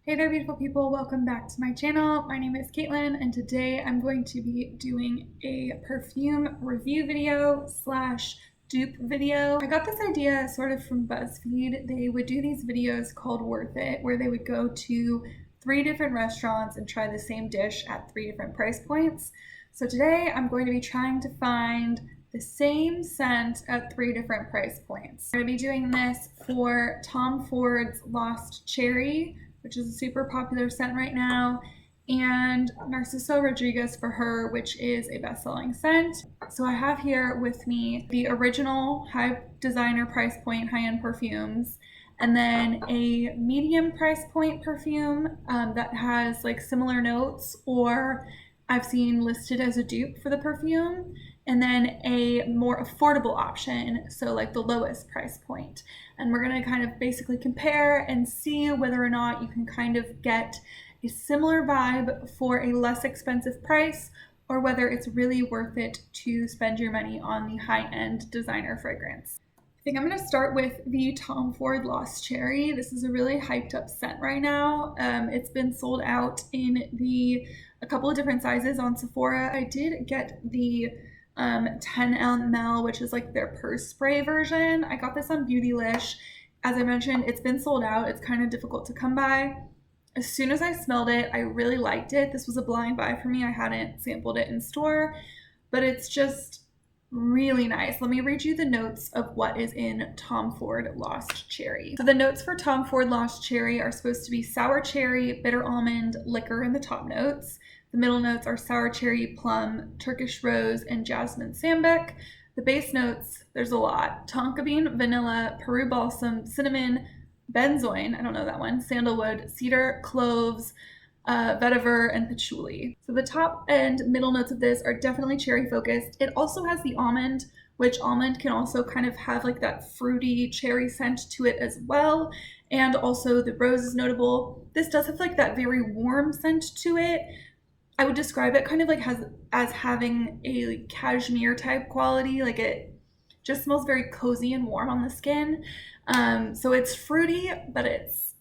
Hey there, beautiful people. Welcome back to my channel. My name is Caitlin, and today I'm going to be doing a perfume review video slash dupe video. I got this idea sort of from BuzzFeed. They would do these videos called Worth It, where they would go to 3 different restaurants and try the same dish at 3 different price points. So today I'm going to be trying to find the same scent at 3 different price points. I'm going to be doing this for Tom Ford's Lost Cherry, which is a super popular scent right now, and Narciso Rodriguez for Her, which is a best-selling scent. So I have here with me the original high designer price point high-end perfumes, and then a medium price point perfume that has like similar notes, or I've seen listed as a dupe for the perfume, and then a more affordable option, so like the lowest price point. And we're gonna kind of basically compare and see whether or not you can kind of get a similar vibe for a less expensive price, or whether it's really worth it to spend your money on the high-end designer fragrance. I think I'm gonna start with the Tom Ford Lost Cherry. This is a really hyped up scent right now. It's been sold out in a couple of different sizes on Sephora. I did get the 10 ml, which is like their purse spray version. I got this on Beautylish. As I mentioned, it's been sold out. It's kind of difficult to come by. As soon as I smelled it, I really liked it. This was a blind buy for me. I hadn't sampled it in store, but it's just really nice. Let me read you the notes of what is in Tom Ford Lost Cherry. So the notes for Tom Ford Lost Cherry are supposed to be sour cherry, bitter almond, liquor in the top notes. The middle notes are sour cherry, plum, Turkish rose, and jasmine sambuc. The base notes, there's a lot. Tonka bean, vanilla, Peru balsam, cinnamon, benzoin, I don't know that one, sandalwood, cedar, cloves, vetiver, and patchouli. So the top and middle notes of this are definitely cherry focused. It also has the almond, which almond can also kind of have like that fruity cherry scent to it as well. And also the rose is notable. This does have like that very warm scent to it. I would describe it kind of like as having a like cashmere type quality. Like it just smells very cozy and warm on the skin. So it's fruity, but it's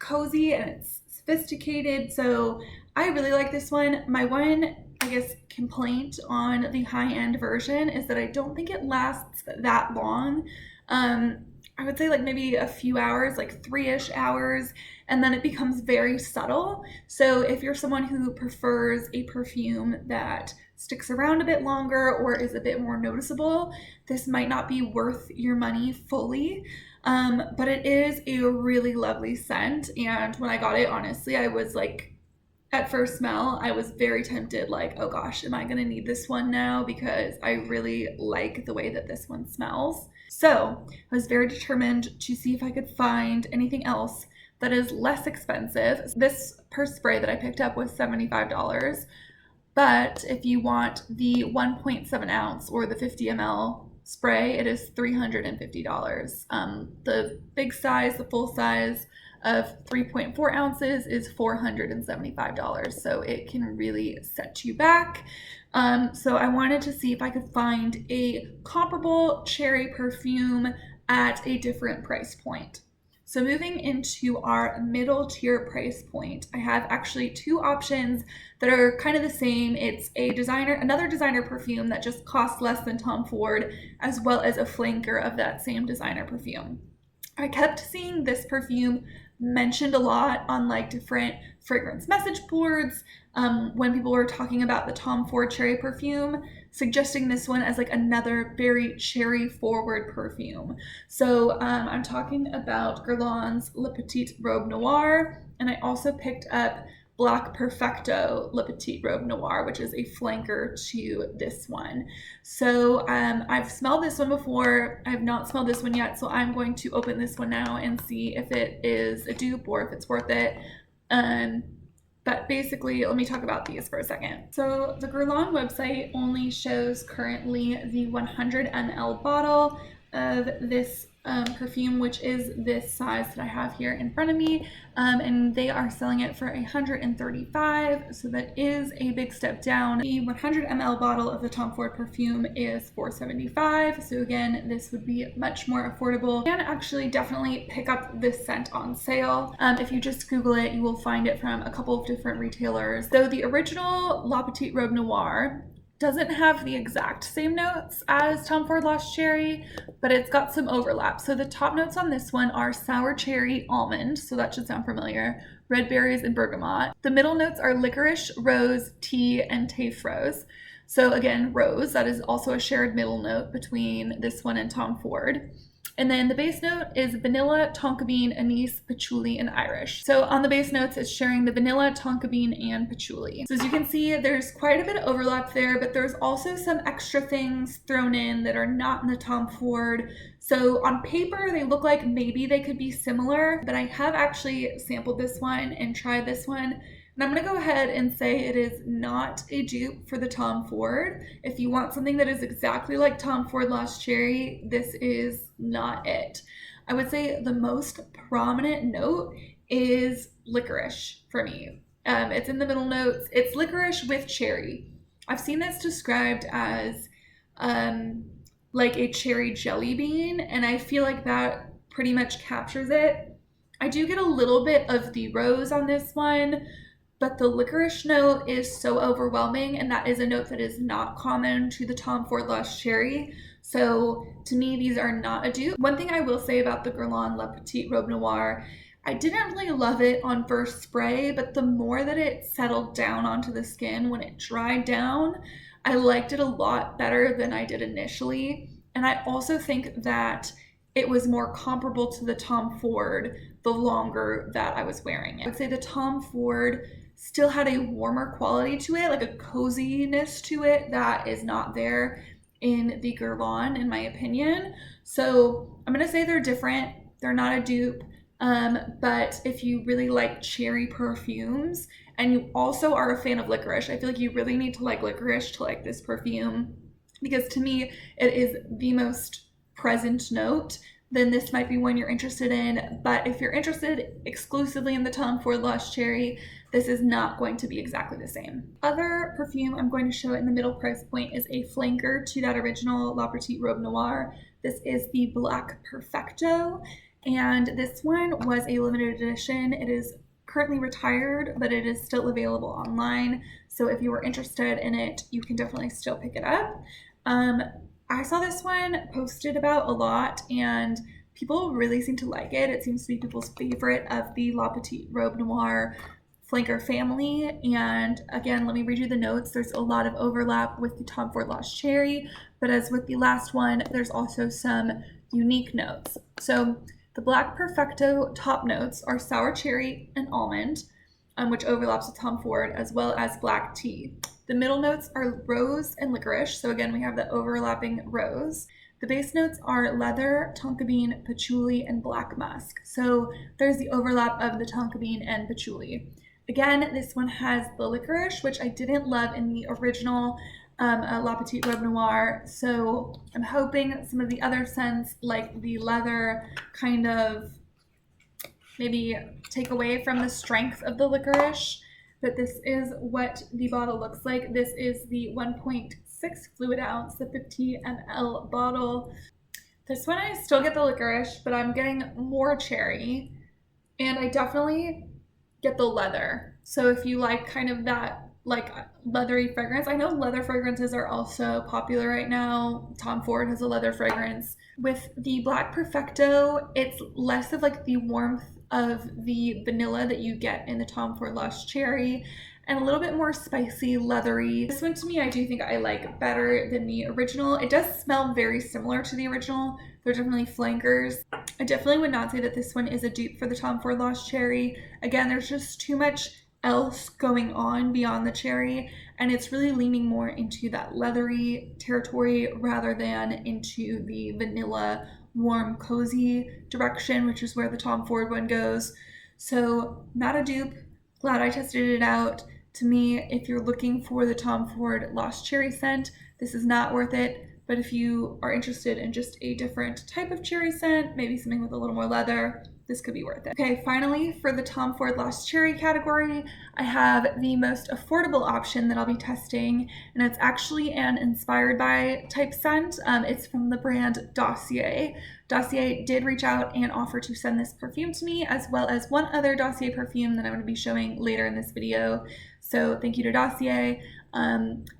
cozy and it's sophisticated. So I really like this one. My one, I guess, complaint on the high-end version is that I don't think it lasts that long. I would say like maybe a few hours, like 3-ish hours, and then it becomes very subtle. So if you're someone who prefers a perfume that sticks around a bit longer or is a bit more noticeable, this might not be worth your money fully. But it is a really lovely scent, and when I got it, honestly, I was like, at first smell, I was very tempted, like, oh gosh, am I gonna need this one now? Because I really like the way that this one smells. So I was very determined to see if I could find anything else that is less expensive. This purse spray that I picked up was $75, but if you want the 1.7 ounce or the 50 ml spray, it is $350. The big size, the full size of 3.4 ounces is $475. So it can really set you back. So I wanted to see if I could find a comparable cherry perfume at a different price point. So moving into our middle tier price point, I have actually 2 options that are kind of the same. It's another designer perfume that just costs less than Tom Ford, as well as a flanker of that same designer perfume. I kept seeing this perfume mentioned a lot on like different fragrance message boards when people were talking about the Tom Ford cherry perfume, suggesting this one as like another very cherry forward perfume. So I'm talking about Guerlain's Petite Robe Noir, and I also picked up Black Perfecto Petite Robe Noir, which is a flanker to this one. So I've smelled this one before. I have not smelled this one yet, so I'm going to open this one now and see if it is a dupe or if it's worth it. But basically, let me talk about these for a second. So the Guerlain website only shows currently the 100 ml bottle of this perfume, which is this size that I have here in front of me, and they are selling it for $135, so that is a big step down. The 100 ml bottle of the Tom Ford perfume is $475, so again, this would be much more affordable. You can actually definitely pick up this scent on sale. If you just Google it, you will find it from a couple of different retailers. So the original La Petite Robe Noir doesn't have the exact same notes as Tom Ford Lost Cherry, but it's got some overlap. So the top notes on this one are sour cherry, almond, so that should sound familiar, red berries, and bergamot. The middle notes are licorice, rose, tea, and tafe rose. So again, rose, that is also a shared middle note between this one and Tom Ford. And then the base note is vanilla, tonka bean, anise, patchouli, and Irish. So on the base notes, it's sharing the vanilla, tonka bean, and patchouli. So as you can see, there's quite a bit of overlap there, but there's also some extra things thrown in that are not in the Tom Ford. So on paper, they look like maybe they could be similar, but I have actually sampled this one and tried this one. And I'm gonna go ahead and say it is not a dupe for the Tom Ford. If you want something that is exactly like Tom Ford Lost Cherry, this is not it. I would say the most prominent note is licorice for me. It's in the middle notes. It's licorice with cherry. I've seen this described as like a cherry jelly bean, and I feel like that pretty much captures it. I do get a little bit of the rose on this one, but the licorice note is so overwhelming, and that is a note that is not common to the Tom Ford Lost Cherry. So to me, these are not a dupe. One thing I will say about the Guerlain La Petite Robe Noir, I didn't really love it on first spray, but the more that it settled down onto the skin when it dried down, I liked it a lot better than I did initially. And I also think that it was more comparable to the Tom Ford the longer that I was wearing it. I would say the Tom Ford still had a warmer quality to it, like a coziness to it that is not there in the Guerlain, in my opinion. So I'm gonna say they're different. They're not a dupe, but if you really like cherry perfumes and you also are a fan of licorice, I feel like you really need to like licorice to like this perfume, because to me, it is the most present note. Then this might be one you're interested in. But if you're interested exclusively in the Tom Ford Lost Cherry, this is not going to be exactly the same. Other perfume I'm going to show in the middle price point is a flanker to that original La Petite Robe Noir. This is the Black Perfecto, and this one was a limited edition. It is currently retired, but it is still available online. So if you were interested in it, you can definitely still pick it up. I saw this one posted about a lot, and people really seem to like it. It seems to be people's favorite of the La Petite Robe Noir flanker family. And again, let me read you the notes. There's a lot of overlap with the Tom Ford Lost Cherry, but as with the last one, there's also some unique notes. So the Black Perfecto top notes are sour cherry and almond, which overlaps with Tom Ford, as well as black tea. The middle notes are rose and licorice, so again, we have the overlapping rose. The base notes are leather, tonka bean, patchouli, and black musk. So there's the overlap of the tonka bean and patchouli. Again, this one has the licorice, which I didn't love in the original La Petite Robe Noir. So I'm hoping some of the other scents, like the leather, kind of maybe take away from the strength of the licorice. But this is what the bottle looks like. This is the 1.6 fluid ounce, the 50 ml bottle. This one I still get the licorice, but I'm getting more cherry, and I definitely get the leather. So if you like kind of that like leathery fragrance, I know leather fragrances are also popular right now. Tom Ford has a leather fragrance. With the Black Perfecto, it's less of like the warmth of the vanilla that you get in the Tom Ford Lost Cherry, and a little bit more spicy, leathery. This one to me, I do think I like better than the original. It does smell very similar to the original. They're definitely flankers. I definitely would not say that this one is a dupe for the Tom Ford Lost Cherry. Again, there's just too much else going on beyond the cherry, and it's really leaning more into that leathery territory rather than into the vanilla, warm, cozy direction, which is where the Tom Ford one goes. So not a dupe. Glad I tested it out. To me, if you're looking for the Tom Ford Lost Cherry scent, this is not worth it. but if you are interested in just a different type of cherry scent, maybe something with a little more leather, this could be worth it. Okay, finally, for the Tom Ford Lost Cherry category, I have the most affordable option that I'll be testing, and it's actually an inspired by type scent. It's from the brand Dossier. Dossier did reach out and offer to send this perfume to me, as well as one other Dossier perfume that I'm going to be showing later in this video. So thank you to Dossier.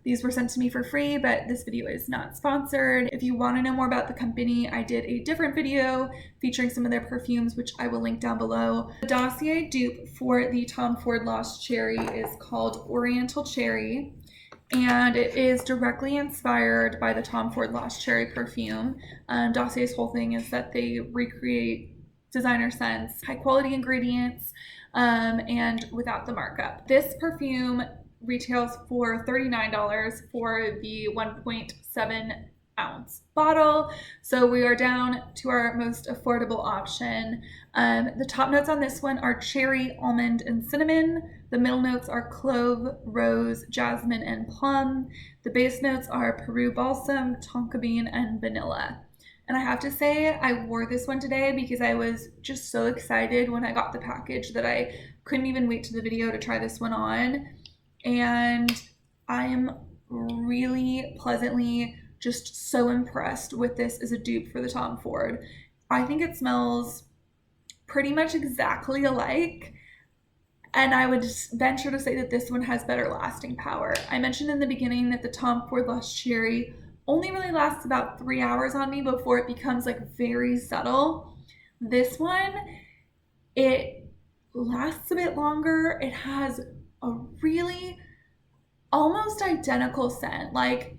These were sent to me for free, but this video is not sponsored. If you want to know more about the company, I did a different video featuring some of their perfumes, which I will link down below. The Dossier dupe for the Tom Ford Lost Cherry is called Oriental Cherry, and it is directly inspired by the Tom Ford Lost Cherry perfume. Dossier's whole thing is that they recreate designer scents, high quality ingredients, and without the markup. This perfume retails for $39 for the 1.7 ounce bottle. So we are down to our most affordable option. The top notes on this one are cherry, almond, and cinnamon. The middle notes are clove, rose, jasmine, and plum. The base notes are Peru balsam, tonka bean, and vanilla. And I have to say, I wore this one today because I was just so excited when I got the package that I couldn't even wait to the video to try this one on. And I'm really pleasantly just so impressed with this as a dupe for the Tom Ford. I think it smells pretty much exactly alike, and I would just venture to say that this one has better lasting power. I mentioned in the beginning that the Tom Ford Lost Cherry only really lasts about 3 hours on me before it becomes like very subtle. This one, it lasts a bit longer. It has a really almost identical scent. Like,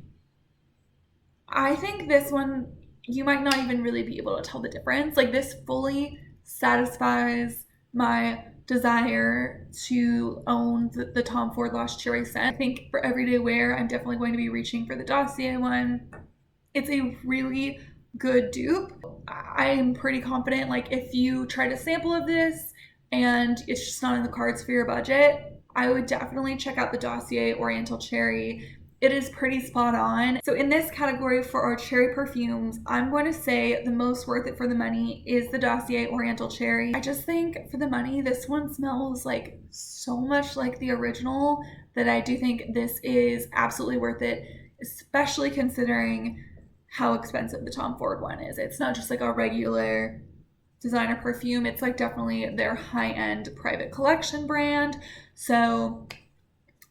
I think this one, you might not even really be able to tell the difference. Like, this fully satisfies my desire to own the Tom Ford Lost Cherry scent. I think for everyday wear, I'm definitely going to be reaching for the Dossier one. It's a really good dupe. I'm pretty confident, like, if you tried a sample of this and it's just not in the cards for your budget, I would definitely check out the Dossier Oriental Cherry. It is pretty spot on. So in this category for our cherry perfumes, I'm going to say the most worth it for the money is the Dossier Oriental Cherry. I just think for the money, this one smells like so much like the original that I do think this is absolutely worth it, especially considering how expensive the Tom Ford one is. It's not just like a regular designer perfume. It's like definitely their high-end private collection brand. So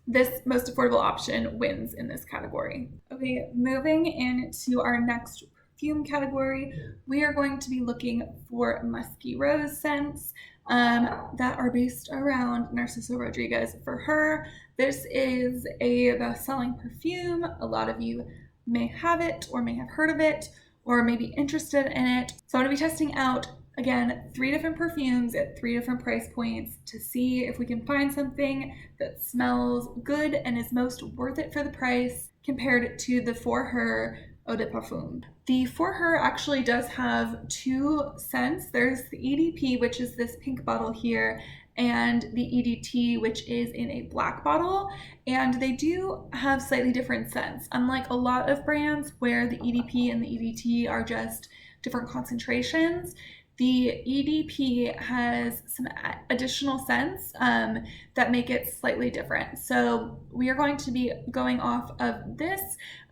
this most affordable option wins in this category. Okay, moving into our next perfume category, we are going to be looking for musky rose scents that are based around Narciso Rodriguez. For her, this is a best-selling perfume. A lot of you may have it or may have heard of it or may be interested in it. So I'm going to be testing out, again, 3 different perfumes at 3 different price points to see if we can find something that smells good and is most worth it for the price compared to the For Her Eau de Parfum. The For Her actually does have 2 scents. There's the EDP, which is this pink bottle here, and the EDT, which is in a black bottle, and they do have slightly different scents. Unlike a lot of brands where the EDP and the EDT are just different concentrations, the EDP has some additional scents that make it slightly different. So we are going to be going off of this.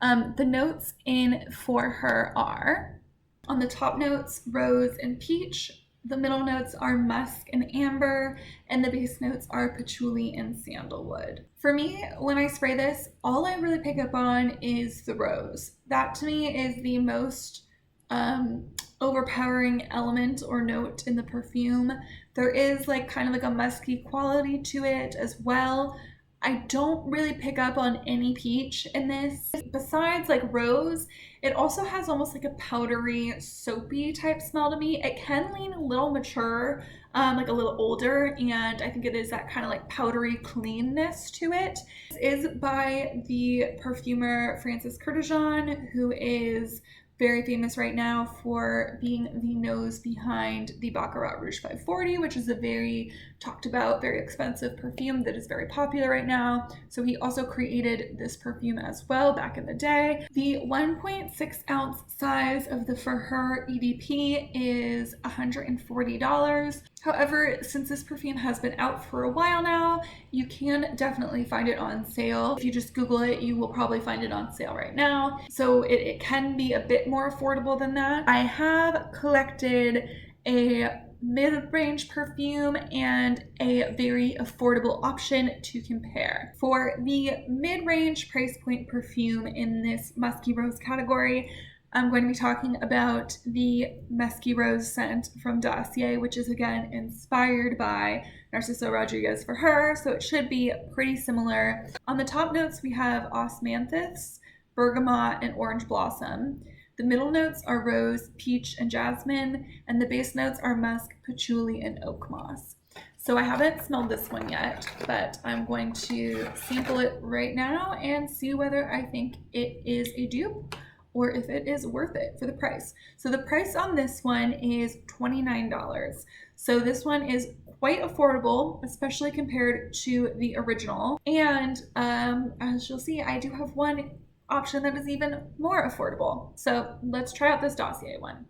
The notes in For Her are, on the top notes, rose and peach. The middle notes are musk and amber, and the base notes are patchouli and sandalwood. For me, when I spray this, all I really pick up on is the rose. That to me is the most overpowering element or note in the perfume. There is like kind of like a musky quality to it as well. I don't really pick up on any peach in this. Besides like rose, it also has almost like a powdery, soapy type smell to me. It can lean a little mature, like a little older, and I think it is that kind of like powdery cleanness to it. This is by the perfumer Francis Curtijon, who is very famous right now for being the nose behind the Baccarat Rouge 540, which is a very talked about, very expensive perfume that is very popular right now. So he also created this perfume as well back in the day. The 1.6 ounce size of the For Her EDP is $140. However, since this perfume has been out for a while now, you can definitely find it on sale. If you just Google it, you will probably find it on sale right now. So it can be a bit more affordable than that. I have collected a mid-range perfume and a very affordable option to compare. For the mid-range price point perfume in this musky rose category, I'm going to be talking about the Musky Rose scent from Dossier, which is again inspired by Narciso Rodriguez For Her, so it should be pretty similar. On the top notes, we have osmanthus, bergamot, and orange blossom. The middle notes are rose, peach, and jasmine, and the base notes are musk, patchouli, and oak moss. So I haven't smelled this one yet, but I'm going to sample it right now and see whether I think it is a dupe or if it is worth it for the price. So the price on this one is $29. So this one is quite affordable, especially compared to the original. And as you'll see, I do have one option that is even more affordable. So let's try out this Dossier one.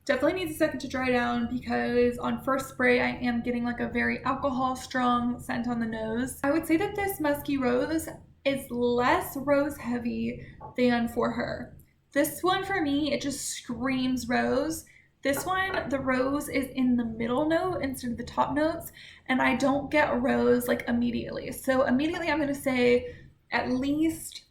Definitely needs a second to dry down because on first spray I am getting like a very alcohol strong scent on the nose. I would say that this Musky Rose is less rose heavy than For Her. This one for me, it just screams rose. This one, the rose is in the middle note instead of the top notes, and I don't get rose like immediately. So immediately I'm gonna say, at least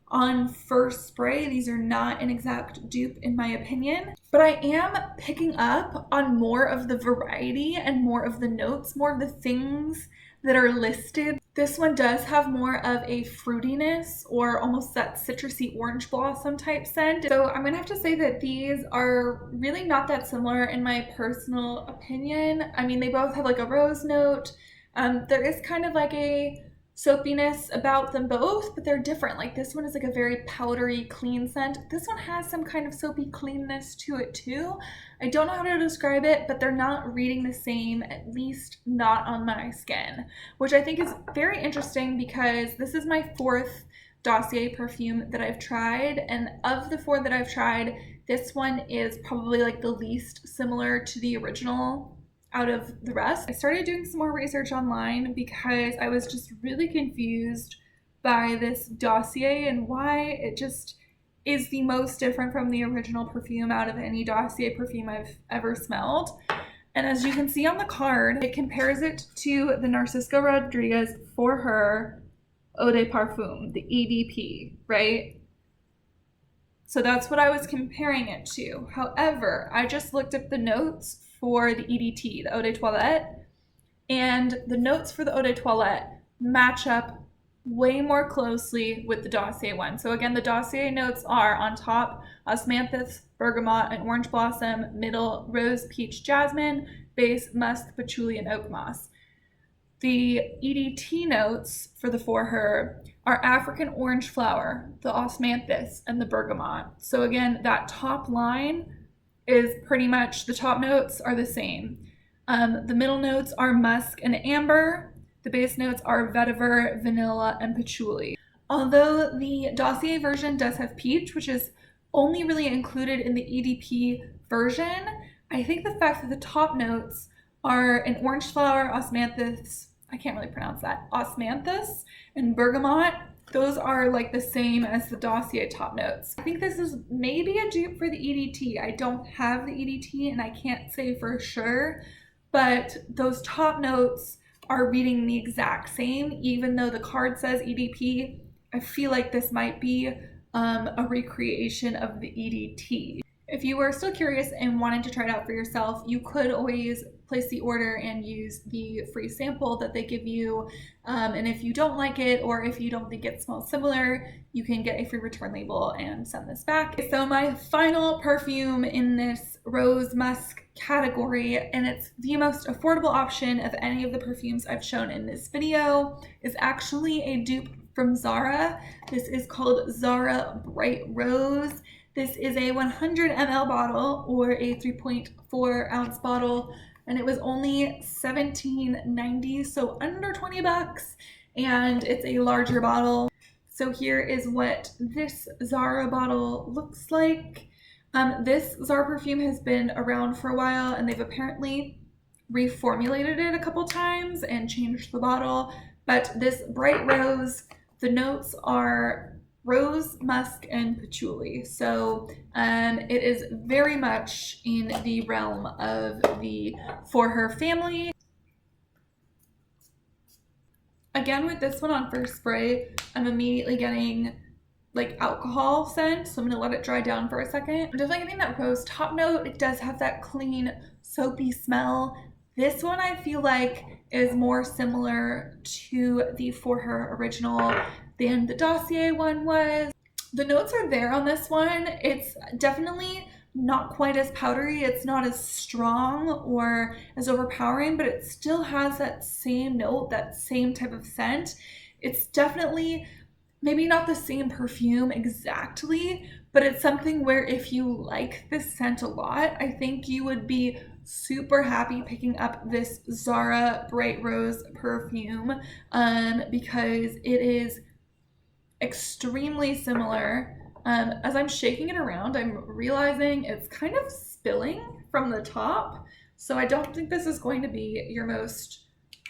on first spray, these are not an exact dupe in my opinion, but I am picking up on more of the variety and more of the notes, more of the things that are listed. This one does have more of a fruitiness or almost that citrusy orange blossom type scent. So I'm gonna have to say that these are really not that similar in my personal opinion. I mean, they both have like a rose note. There is kind of like a soapiness about them both, but they're different. Like this one is like a very powdery, clean scent. This one has some kind of soapy cleanness to it too. I don't know how to describe it, but they're not reading the same, at least not on my skin, which I think is very interesting because this is my fourth Dossier perfume that I've tried, and of the four that I've tried, this one is probably like the least similar to the original out of the rest. I started doing some more research online because I was just really confused by this Dossier and why it just is the most different from the original perfume out of any Dossier perfume I've ever smelled. And as you can see on the card, it compares it to the Narciso Rodriguez For Her Eau de Parfum, the EDP, right? So that's what I was comparing it to. However, I just looked up the notes for the EDT, the Eau de Toilette, and the notes for the Eau de Toilette match up way more closely with the Dossier one. So again, the Dossier notes are on top, osmanthus, bergamot, and orange blossom, middle, rose, peach, jasmine, base, musk, patchouli, and oak moss. The EDT notes for the For Her are African orange flower, the osmanthus, and the bergamot. So again, that top line is pretty much, the top notes are the same. The middle notes are musk and amber. The base notes are vetiver, vanilla, and patchouli. Although the Dossier version does have peach, which is only really included in the EDP version, I think the fact that the top notes are an orange flower, osmanthus, I can't really pronounce that, osmanthus, and bergamot, those are like the same as the Dossier top notes. I think this is maybe a dupe for the EDT. I don't have the EDT and I can't say for sure, but those top notes are reading the exact same. Even though the card says EDP, I feel like this might be a recreation of the EDT. If you were still curious and wanted to try it out for yourself, you could always place the order and use the free sample that they give you. And if you don't like it, or if you don't think it smells similar, you can get a free return label and send this back. So my final perfume in this rose musk category, and it's the most affordable option of any of the perfumes I've shown in this video, is actually a dupe from Zara. This is called Zara Bright Rose. This is a 100 ml bottle or a 3.4 ounce bottle, and it was only $17.90, so under 20 bucks, and it's a larger bottle. So here is what this Zara bottle looks like. This Zara perfume has been around for a while, and they've apparently reformulated it a couple times and changed the bottle. But this Bright Rose, the notes are rose, musk, and patchouli. So it is very much in the realm of the For Her family. Again, with this one on first spray, I'm immediately getting like alcohol scent, so I'm gonna let it dry down for a second. I'm definitely getting that rose top note. It does have that clean, soapy smell. This one I feel like is more similar to the For Her original than the Dossier one was. The notes are there on this one. It's definitely not quite as powdery. It's not as strong or as overpowering, but it still has that same note, that same type of scent. It's definitely maybe not the same perfume exactly, but it's something where if you like this scent a lot, I think you would be super happy picking up this Zara Bright Rose perfume because it is extremely similar. As I'm shaking it around, I'm realizing it's kind of spilling from the top, so I don't think this is going to be your most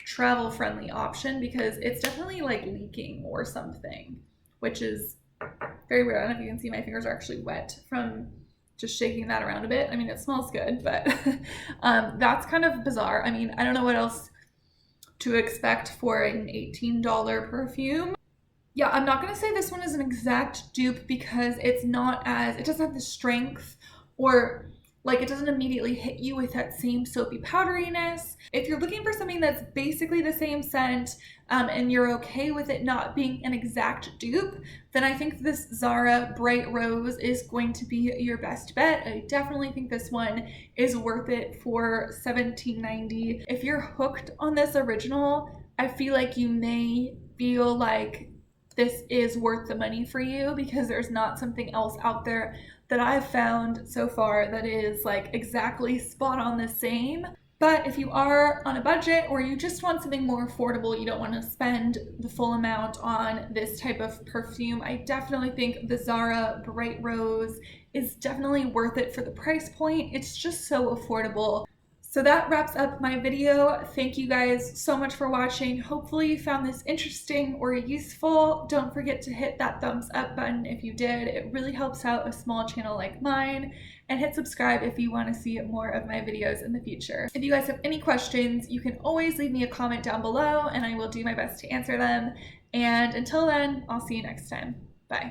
travel friendly option because it's definitely like leaking or something, which is very weird. I don't know if you can see my fingers are actually wet from just shaking that around a bit. I mean, it smells good, but that's kind of bizarre. I mean, I don't know what else to expect for an $18 perfume. Yeah, I'm not gonna say this one is an exact dupe because it's not as, it doesn't have the strength or like it doesn't immediately hit you with that same soapy powderiness. If you're looking for something that's basically the same scent and you're okay with it not being an exact dupe, then I think this Zara Bright Rose is going to be your best bet. I definitely think this one is worth it for $17.90. If you're hooked on this original, I feel like you may feel like this is worth the money for you because there's not something else out there that I've found so far that is like exactly spot on the same. But if you are on a budget or you just want something more affordable, you don't want to spend the full amount on this type of perfume, I definitely think the Zara Bright Rose is definitely worth it for the price point. It's just so affordable. So that wraps up my video. Thank you guys so much for watching. Hopefully you found this interesting or useful. Don't forget to hit that thumbs up button if you did. It really helps out a small channel like mine. And hit subscribe if you want to see more of my videos in the future. If you guys have any questions, you can always leave me a comment down below and I will do my best to answer them. And until then, I'll see you next time. Bye.